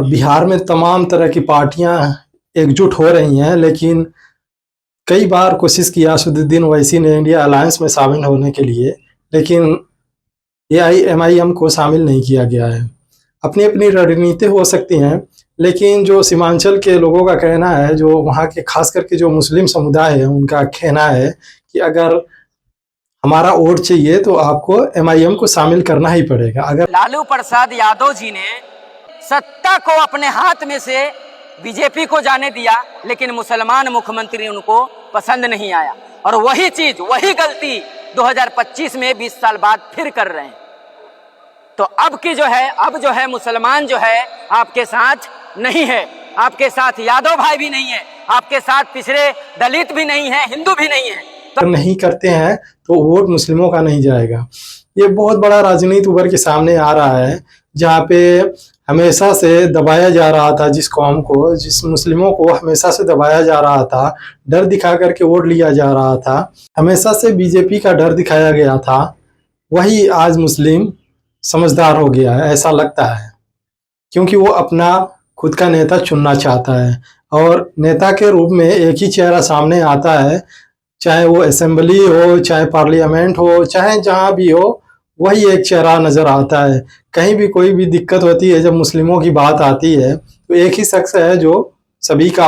बिहार में तमाम तरह की पार्टियां एकजुट हो रही हैं, लेकिन कई बार कोशिश की असदुद्दीन ओवैसी ने इंडिया अलायंस में शामिल होने के लिए, लेकिन एआईएमआईएम को शामिल नहीं किया गया है। अपनी अपनी रणनीति हो सकती हैं, लेकिन जो सीमांचल के लोगों का कहना है, जो वहाँ के खास करके जो मुस्लिम समुदाय है, उनका कहना है कि अगर हमारा वोट चाहिए तो आपको एमआईएम को शामिल करना ही पड़ेगा। अगर लालू प्रसाद यादव जी ने सत्ता को अपने हाथ में से बीजेपी को जाने दिया, लेकिन मुसलमान मुख्यमंत्री उनको पसंद नहीं आया, और वही चीज, वही गलती 2025 में 20 साल बाद फिर कर रहे हैं। तो अब जो है मुसलमान जो है आपके साथ नहीं है, आपके साथ यादव भाई भी नहीं है, आपके साथ पिछड़े दलित भी नहीं है, हिंदू भी नहीं है। तो नहीं करते हैं तो वोट मुस्लिमों का नहीं जाएगा। ये बहुत बड़ा राजनीति उभर के सामने आ रहा है, जहाँ पे हमेशा से दबाया जा रहा था जिस कौम को, जिस मुस्लिमों को हमेशा से दबाया जा रहा था, डर दिखा करके वोट लिया जा रहा था, हमेशा से बीजेपी का डर दिखाया गया था, वही आज मुस्लिम समझदार हो गया है, ऐसा लगता है, क्योंकि वो अपना खुद का नेता चुनना चाहता है और नेता के रूप में एक ही चेहरा सामने आता है, चाहे वो असेंबली हो, चाहे पार्लियामेंट हो, चाहे जहाँ भी हो, वही एक चेहरा नजर आता है। कहीं भी कोई भी दिक्कत होती है, जब मुस्लिमों की बात आती है, तो एक ही शख्स है जो सभी का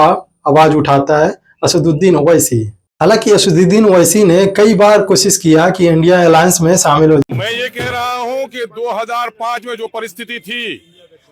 आवाज उठाता है, असदुद्दीन ओवैसी। हालांकि असदुद्दीन ओवैसी ने कई बार कोशिश किया कि इंडिया अलायंस में शामिल हो। मैं ये कह रहा हूँ कि 2005 में जो परिस्थिति थी,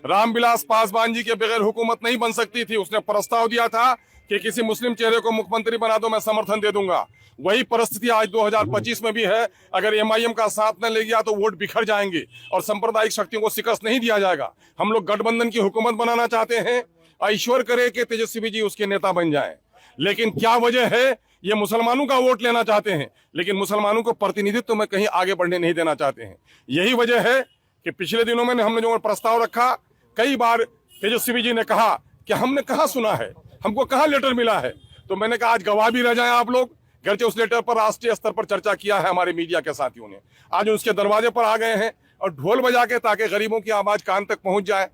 रामविलास पासवान जी के बगैर हुकूमत नहीं बन सकती थी। उसने प्रस्ताव दिया था कि किसी मुस्लिम चेहरे को मुख्यमंत्री बना दो, मैं समर्थन दे दूंगा। वही परिस्थिति आज 2025 में भी है। अगर एमआईएम का साथ न ले गया तो वोट बिखर जाएंगे और सांप्रदायिक शक्तियों को शिकस्त नहीं दिया जाएगा। हम लोग गठबंधन की हुकूमत बनाना चाहते हैं। ईश्वर करे कि तेजस्वी जी उसके नेता बन जाएं, लेकिन क्या वजह है, ये मुसलमानों का वोट लेना चाहते हैं, लेकिन मुसलमानों को प्रतिनिधित्व में कहीं आगे बढ़ने नहीं देना चाहते हैं। यही वजह है कि पिछले दिनों में हमने जो प्रस्ताव रखा, कई बार तेजस्वी जी ने कहा कि हमने कहाँ सुना है, हमको कहाँ लेटर मिला है। तो मैंने कहा आज गवाह भी रह जाएं आप लोग। गर्चे उस लेटर पर राष्ट्रीय स्तर पर चर्चा किया है हमारे मीडिया के साथियों ने, आज उसके दरवाजे पर आ गए हैं और ढोल बजा के, ताकि गरीबों की आवाज कान तक पहुंच जाए,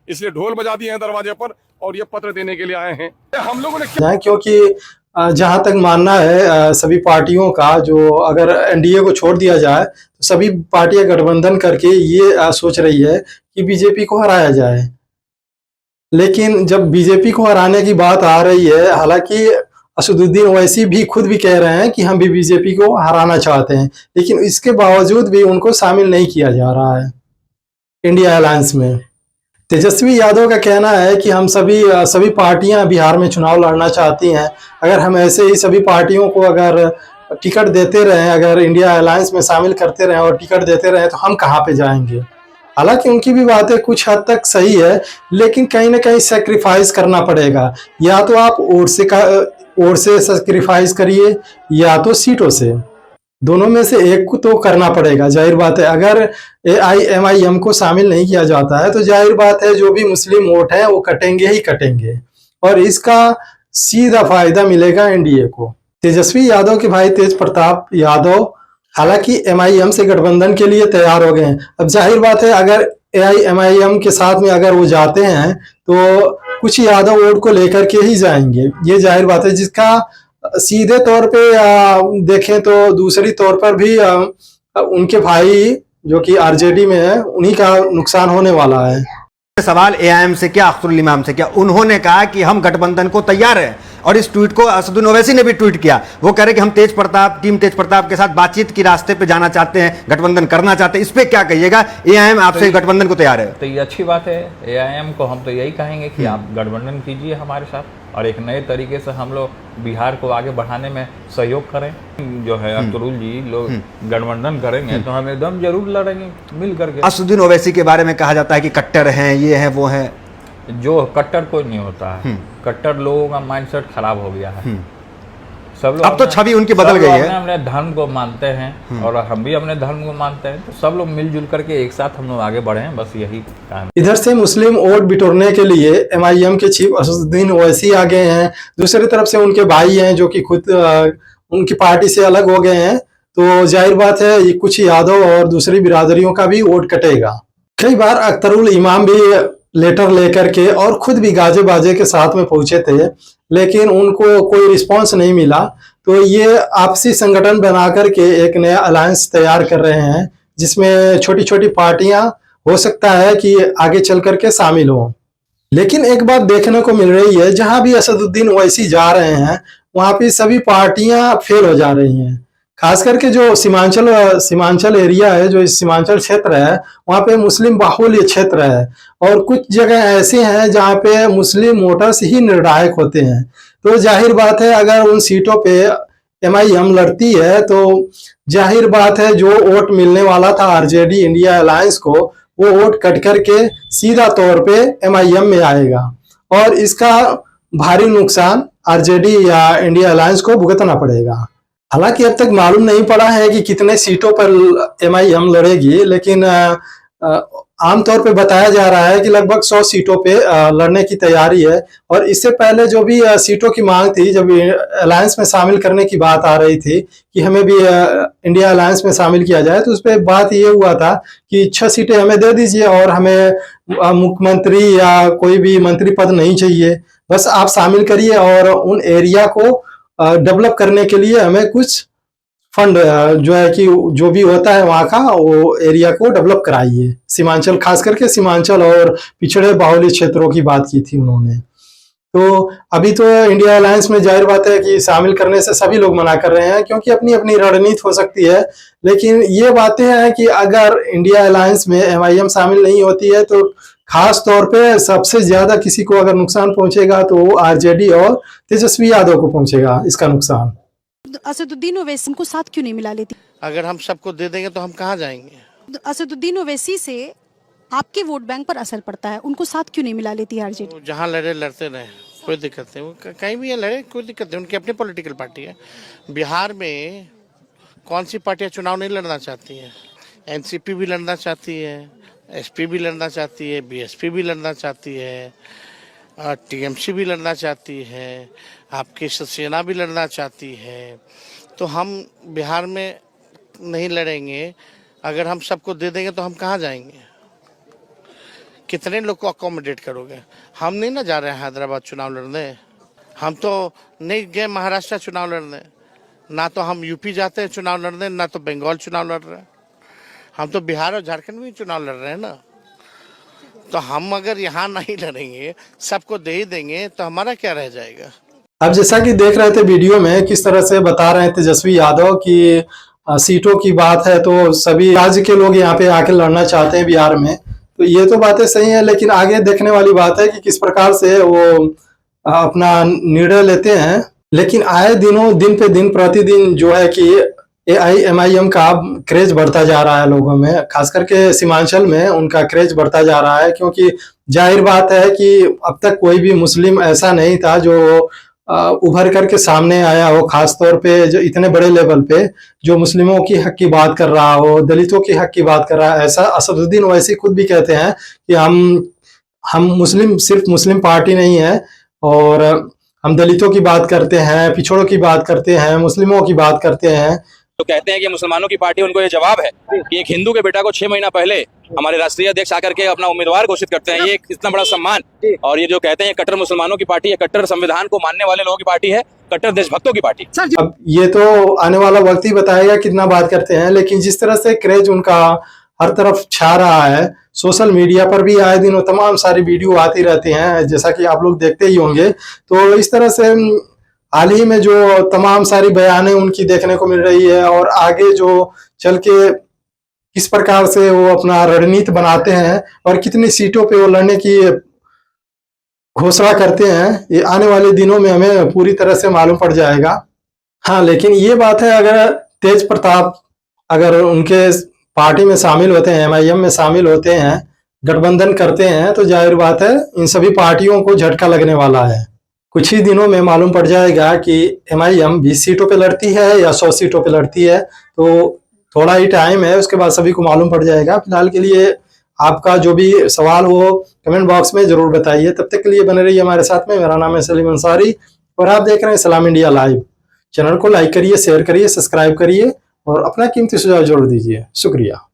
इसलिए ढोल बजा दिए हैं दरवाजे पर और ये पत्र देने के लिए आए हैं। हम लोगों ने, क्योंकि जहां तक मानना है सभी पार्टियों का, जो अगर एनडीए को छोड़ दिया जाए तो सभी पार्टियां गठबंधन करके ये सोच रही है कि बीजेपी को हराया जाए। लेकिन जब बीजेपी को हराने की बात आ रही है, हालांकि असदुद्दीन ओवैसी भी खुद भी कह रहे हैं कि हम भी बीजेपी को हराना चाहते हैं, लेकिन इसके बावजूद भी उनको शामिल नहीं किया जा रहा है इंडिया अलायंस में। तेजस्वी यादव का कहना है कि हम सभी पार्टियां बिहार में चुनाव लड़ना चाहती हैं। अगर हम ऐसे ही सभी पार्टियों को अगर टिकट देते रहें, अगर इंडिया अलायंस में शामिल करते रहें और टिकट देते रहें, तो हम कहाँ पे जाएंगे। हालांकि उनकी भी बातें कुछ हद तक सही है, लेकिन कहीं ना कहीं सेक्रीफाइस करना पड़ेगा। या तो आप वोट से सेक्रीफाइस करिए, या तो सीटों से, दोनों में से एक को तो करना पड़ेगा। जाहिर बात है, अगर एआईएमआईएम को शामिल नहीं किया जाता है तो जाहिर बात है जो भी मुस्लिम वोट है वो कटेंगे ही कटेंगे, और इसका सीधा फायदा मिलेगा एनडीए को। तेजस्वी यादव के भाई तेज प्रताप यादव हालांकि एमआईएम से गठबंधन के लिए तैयार हो गए हैं। अब जाहिर बात है अगर एआईएमआईएम के साथ में अगर वो जाते हैं तो कुछ यादव वोट को लेकर के ही जाएंगे, ये जाहिर बात है, जिसका सीधे तौर पे देखें तो दूसरी तौर पर भी उनके भाई जो कि आरजेडी में है, उन्हीं का नुकसान होने वाला है। सवाल एआईएम से क्या, अख्तरुल इमाम से क्या, उन्होंने कहा कि हम गठबंधन को तैयार हैं, और इस ट्वीट को असदुद्दीन ओवैसी ने भी ट्वीट किया। वो कह रहे कि हम टीम तेज प्रताप के साथ बातचीत की रास्ते पे जाना चाहते हैं, गठबंधन करना चाहते हैं। इस पे क्या कहिएगा? एआईएम आपसे गठबंधन को तैयार है, तो ये अच्छी बात है। एआईएम को हम तो यही कहेंगे कि आप गठबंधन कीजिए हमारे साथ, और एक नए तरीके से हम लोग बिहार को आगे बढ़ाने में सहयोग करें। जो है अख्तरुल जी, लोग गठबंधन करेंगे तो हम एकदम जरूर लड़ेंगे मिल करके। असदुद्दीन ओवैसी के बारे में कहा जाता है कि कट्टर हैं, ये है वो है। जो कट्टर कोई नहीं होता है, कट्टर लोगों का माइंडसेट खराब हो गया है। सब लोग अब तो छवि उनकी बदल गई है। अपने धर्म को मानते हैं और हम भी अपने धर्म को मानते हैं, तो सब लोग मिलजुल करके एक साथ हम लोग आगे बढ़े हैं, बस यही काम। इधर से मुस्लिम वोट बिटोरने के लिए एमआईएम के चीफ असदुद्दीन ओवैसी आ गए हैं, दूसरी तरफ से उनके भाई हैं जो कि खुद उनकी पार्टी से अलग हो गए हैं, तो जाहिर बात है ये कुछ यादव और दूसरी बिरादरियों का भी वोट कटेगा। कई बार अख्तरुल इमाम भी लेटर लेकर के और खुद भी गाजे बाजे के साथ में पहुंचे थे, लेकिन उनको कोई रिस्पांस नहीं मिला। तो ये आपसी संगठन बना करके एक नया अलायंस तैयार कर रहे हैं, जिसमें छोटी छोटी पार्टियां हो सकता है कि आगे चल करके शामिल हों। लेकिन एक बात देखने को मिल रही है, जहां भी असदुद्दीन ओवैसी जा रहे हैं वहां पे सभी पार्टियां फेल हो जा रही हैं। खास करके जो सीमांचल एरिया है, जो सीमांचल क्षेत्र है, वहां पे मुस्लिम बाहुल्य क्षेत्र है और कुछ जगह ऐसे हैं जहां पे मुस्लिम वोटर्स ही निर्णायक होते हैं। तो जाहिर बात है अगर उन सीटों पे MIM लड़ती है तो जाहिर बात है जो वोट मिलने वाला था RJD इंडिया अलायंस को, वो वोट कट करके सीधा तौर पे MIM में आएगा और इसका भारी नुकसान RJD या इंडिया अलायंस को भुगतना पड़ेगा। हालांकि अब तक मालूम नहीं पड़ा है कि कितने सीटों पर MIM लड़ेगी, लेकिन आमतौर पे बताया जा रहा है कि लगभग 100 सीटों पे लड़ने की तैयारी है। और इससे पहले जो भी सीटों की मांग थी, जब अलायंस में शामिल करने की बात आ रही थी कि हमें भी इंडिया अलायंस में शामिल किया जाए, तो उस पर बात ये हुआ था कि 6 सीटें हमें दे दीजिए और हमें मुख्यमंत्री या कोई भी मंत्री पद नहीं चाहिए, बस आप शामिल करिए और उन एरिया को डेवलप करने के लिए हमें कुछ फंड जो है कि जो भी होता है वहाँ का वो एरिया को डेवलप कराइए। सीमांचल, खास करके सीमांचल और पिछड़े बाहुल्य क्षेत्रों की बात की थी उन्होंने। तो अभी तो इंडिया अलायंस में जाहिर बात है कि शामिल करने से सभी लोग मना कर रहे हैं, क्योंकि अपनी अपनी रणनीति हो सकती है। लेकिन ये बातें हैं कि अगर इंडिया अलायंस में MIM शामिल नहीं होती है तो खास तौर पे सबसे ज्यादा किसी को अगर नुकसान पहुंचेगा तो वो RJD और तेजस्वी यादव को पहुंचेगा इसका नुकसान। असदुद्दीन ओवैसी को साथ क्यों नहीं मिला लेती? अगर हम सबको दे देंगे तो हम कहाँ जाएंगे? असदुद्दीन ओवैसी से आपके वोट बैंक पर असर पड़ता है, उनको साथ क्यों नहीं मिला लेती RJD? तो जहाँ लड़े लड़ते रहे, कोई दिक्कत नहीं, वो कहीं भी लड़े कोई दिक्कत नहीं, उनकी अपनी पॉलिटिकल पार्टी है। बिहार में कौन सी पार्टियाँ चुनाव नहीं लड़ना चाहती हैं? NCP भी लड़ना चाहती है, SP भी लड़ना चाहती है, BSP भी लड़ना चाहती है, TMC भी लड़ना चाहती है, आपकी शिवसेना भी लड़ना चाहती है। तो हम बिहार में नहीं लड़ेंगे, अगर हम सबको दे देंगे तो हम कहाँ जाएंगे? कितने लोग को अकोमोडेट करोगे? हम नहीं ना जा रहे हैं हैदराबाद चुनाव लड़ने, हम तो नहीं गए महाराष्ट्र चुनाव लड़ने, ना तो हम UP जाते हैं चुनाव लड़ने, ना तो बंगाल चुनाव लड़ रहे हैं। हम तो बिहार और झारखंड में चुनाव लड़ रहे हैं ना। तो हम अगर यहाँ नहीं लड़ेंगे, सबको दे ही देंगे, तो हमारा क्या रह जाएगा? अब जैसा कि देख रहे थे वीडियो में, किस तरह से बता रहे हैं तेजस्वी यादव कि सीटों की बात है तो सभी राज्य के लोग यहाँ पे आके लड़ना चाहते हैं बिहार में। तो ये तो बातें सही है, लेकिन आगे देखने वाली बात है कि किस प्रकार से वो अपना निर्णय लेते हैं। लेकिन आए दिनों, दिन पे दिन, प्रतिदिन जो है कि MIM का क्रेज बढ़ता जा रहा है लोगों में, खास करके सीमांचल में उनका क्रेज बढ़ता जा रहा है। क्योंकि जाहिर बात है कि अब तक कोई भी मुस्लिम ऐसा नहीं था जो उभर करके सामने आया हो, खास तौर पे जो इतने बड़े लेवल पे जो मुस्लिमों की हक की बात कर रहा हो, दलितों की हक की बात कर रहा है। ऐसा असदुद्दीन ओवैसी खुद भी कहते हैं कि हम मुस्लिम, सिर्फ मुस्लिम पार्टी नहीं है, और हम दलितों की बात करते हैं, पिछड़ों की बात करते हैं, मुस्लिमों की बात करते हैं। तो कहते हैं कि मुसलमानों की पार्टी, उनको ये जवाब है कि एक हिंदू के बेटा को 6 महीना पहले हमारे राष्ट्रीय अध्यक्ष आकर के अपना उम्मीदवार घोषित करते हैं। ये इतना बड़ा सम्मान, और ये जो कहते हैं कट्टर मुसलमानों की पार्टी है, कट्टर संविधान को मानने वाले लोगों की पार्टी है, कट्टर देशभक्तों की पार्टी। अब ये तो आने वाला वक्त ही बताएगा कितना बात करते हैं, लेकिन जिस तरह से क्रेज उनका हर तरफ छा रहा है, सोशल मीडिया पर भी आए दिन तमाम सारी वीडियो आती रहती हैं, जैसा कि आप लोग देखते ही होंगे। तो इस तरह से हाल ही में जो तमाम सारी बयानें उनकी देखने को मिल रही है, और आगे जो चल के किस प्रकार से वो अपना रणनीति बनाते हैं और कितनी सीटों पे वो लड़ने की घोषणा करते हैं, ये आने वाले दिनों में हमें पूरी तरह से मालूम पड़ जाएगा। हाँ, लेकिन ये बात है, अगर तेज प्रताप अगर उनके पार्टी में शामिल होते हैं, MIM में शामिल होते हैं, गठबंधन करते हैं, तो जाहिर बात है इन सभी पार्टियों को झटका लगने वाला है। कुछ ही दिनों में मालूम पड़ जाएगा कि MIM 20 सीटों पे लड़ती है या 100 सीटों पे लड़ती है। तो थोड़ा ही टाइम है, उसके बाद सभी को मालूम पड़ जाएगा। फिलहाल के लिए आपका जो भी सवाल हो कमेंट बॉक्स में जरूर बताइए। तब तक के लिए बने रहिए हमारे साथ में। मेरा नाम है सलीम अंसारी और आप देख रहे हैं सलाम इंडिया लाइव। चैनल को लाइक करिए, शेयर करिए, सब्सक्राइब करिए और अपना कीमती सुझाव जरूर दीजिए। शुक्रिया।